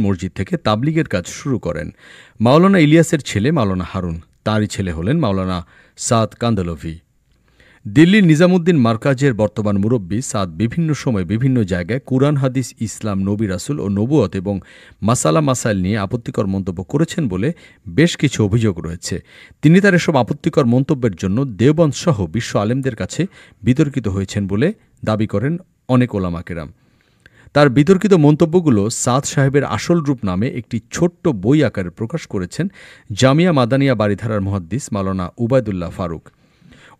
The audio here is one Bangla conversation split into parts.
মসজিদ থেকে তাবলিগের কাজ শুরু করেন। মাওলানা ইলিয়াসের ছেলে মাওলানা হারুন, তাঁরই ছেলে হলেন মাওলানা সাদ কান্দলভি। দিল্লির নিজামুদ্দিন মার্কাজের বর্তমান মুরব্বী সাদ বিভিন্ন সময় বিভিন্ন জায়গায় কুরআন, হাদিস, ইসলাম, নবী রাসূল ও নবুয়ত এবং মাসালা মাসাইল নিয়ে আপত্তিকর মন্তব্য করেছেন বলে বেশ কিছু অভিযোগ রয়েছে। তিনি তার এসব আপত্তিকর মন্তব্যের জন্য দেওবন্দ সহ বিশ্ব আলেমদের কাছে বিতর্কিত হয়েছেন বলে দাবি করেন অনেক ওলামা কেরাম। তার বিতর্কিত মন্তব্যগুলো সাদ সাহেবের আসল রূপ নামে একটি ছোট্ট বই আকারে প্রকাশ করেছেন জামিয়া মাদানিয়া বারিধারার মুহাদ্দিস মাওলানা উবায়দুল্লাহ ফারুক।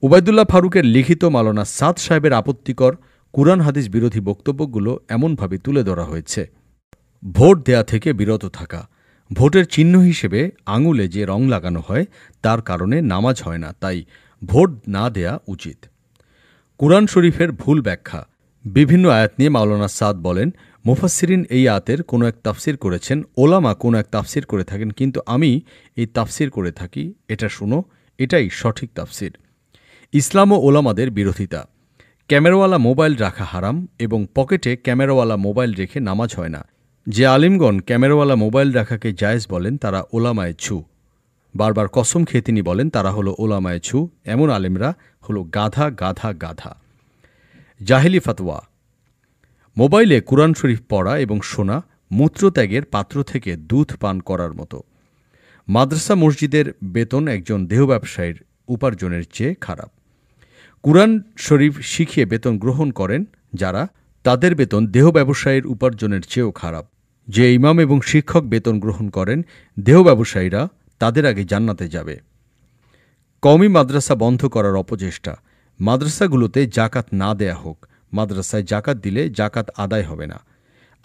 উবায়দুল্লাহ ফারুকের লিখিত মাওলানা সাদ সাহেবের আপত্তিকর কুরআন হাদিস বিরোধী বক্তব্যগুলো এমনভাবে তুলে ধরা হয়েছে। ভোট দেয়া থেকে বিরত থাকা। ভোটের চিহ্ন হিসেবে আঙুলে যে রং লাগানো হয় তার কারণে নামাজ হয় না, তাই ভোট না দেয়া উচিত। কুরআন শরীফের ভুল ব্যাখ্যা। বিভিন্ন আয়াত নিয়ে মাওলানা সাদ বলেন, মুফাসসিরিন এই আয়াতের কোনো এক তাফসির করেছেন, ওলামা কোনো এক তাফসির করে থাকেন, কিন্তু আমি এই তাফসির করে থাকি, এটা শুনো, এটাই সঠিক তাফসির। ইসলাম ও ওলামাদের বিরোধিতা। ক্যামেরাওয়ালা মোবাইল রাখা হারাম এবং পকেটে ক্যামেরাওয়ালা মোবাইল রেখে নামাজ হয় না। যে আলিমগণ ক্যামেরাওয়ালা মোবাইল রাখাকে জায়েজ বলেন তারা ওলামায়ে ছু। বারবার কসম খেয়ে তিনি বলেন তারা হলো ওলামায়ে ছু। এমন আলিমরা হলো গাধা গাধা গাধা। জাহেলি ফাতোয়া। মোবাইলে কুরআন শরীফ পড়া এবং শোনা মূত্রত্যাগের পাত্র থেকে দুধ পান করার মতো। মাদ্রাসা মসজিদের বেতন একজন দেহ ব্যবসায়ীর উপার্জনের চেয়ে খারাপ। কুরআন শরীফ শিখিয়ে বেতন গ্রহণ করেন যারা, তাদের বেতন দেহ ব্যবসায়ীর উপার্জনের চেয়েও খারাপ। যে ইমাম এবং শিক্ষক বেতন গ্রহণ করেন, দেহ ব্যবসায়ীরা তাদের আগে জান্নাতে যাবে। কওমি মাদ্রাসা বন্ধ করার অপচেষ্টা। মাদ্রাসাগুলোতে জাকাত না দেয়া হোক। মাদ্রাসায় জাকাত দিলে জাকাত আদায় হবে না।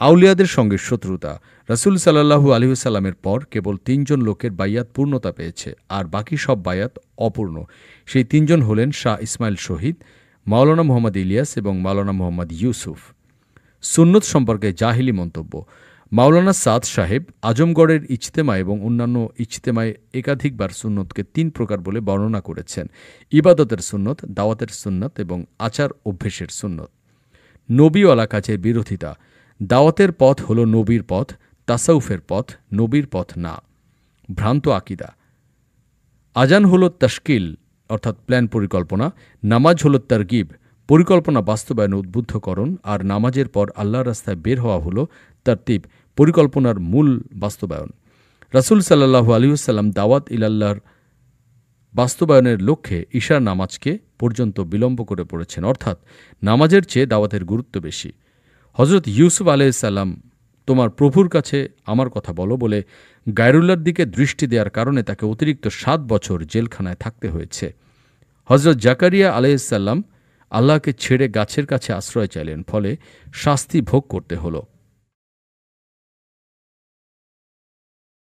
আউলিয়াদের সঙ্গে শত্রুতা। রাসূল সাল্লাল্লাহু আলাইহি ওয়াসাল্লামের পর কেবল ৩ জন লোকের বাইয়াত পূর্ণতা পেয়েছে, আর বাকি সব বাইয়াত অপূর্ণ। সেই ৩ জন হলেন শাহ ইসমাইল শহীদ, মাওলানা মুহাম্মদ ইলিয়াস এবং মাওলানা মুহাম্মদ ইউসুফ। সুন্নত সম্পর্কে জাহিলি মন্তব্য। মাওলানা সাদ সাহেব আজমগড়ের ইজতেমা এবং অন্যান্য ইজতেমায় একাধিকবার সুন্নতকে ৩ প্রকার বলে বর্ণনা করেছেন: ইবাদতের সুন্নত, দাওয়াতের সুন্নত এবং আচার অভ্যেসের সুন্নত। নবীওয়ালা কাজের বিরোধিতা। দাওয়াতের পথ হল নবীর পথ, তাসাউফের পথ নবীর পথ না। ভ্রান্ত আকিদা। আজান হল তাশকিল অর্থাৎ প্ল্যান পরিকল্পনা, নামাজ হল তারগিব পরিকল্পনা বাস্তবায়ন উদ্বুদ্ধকরণ, আর নামাজের পর আল্লাহর রাস্তায় বের হওয়া হল তারতিব পরিকল্পনার মূল বাস্তবায়ন। রাসূল সাল্লাল্লাহু আলাইহি ওয়াসাল্লাম দাওয়াত ইলাল্লাহর বাস্তবায়নের লক্ষ্যে ঈশার নামাজকে পর্যন্ত বিলম্ব করে পড়েছেন, অর্থাৎ নামাজের চেয়ে দাওয়াতের গুরুত্ব বেশি। হজরত ইউসুফ আলাইহিস সালাম তোমার প্রভুর কাছে আমার কথা বলো বলে গায়রুল্লাহর দিকে দৃষ্টি দেওয়ার কারণে তাকে অতিরিক্ত ৭ বছর জেলখানায় থাকতে হয়েছে। হজরত জাকারিয়া আলাইহিস সালাম আল্লাহকে ছেড়ে গাছের কাছে আশ্রয় চাইলেন, ফলে শাস্তি ভোগ করতে হলো।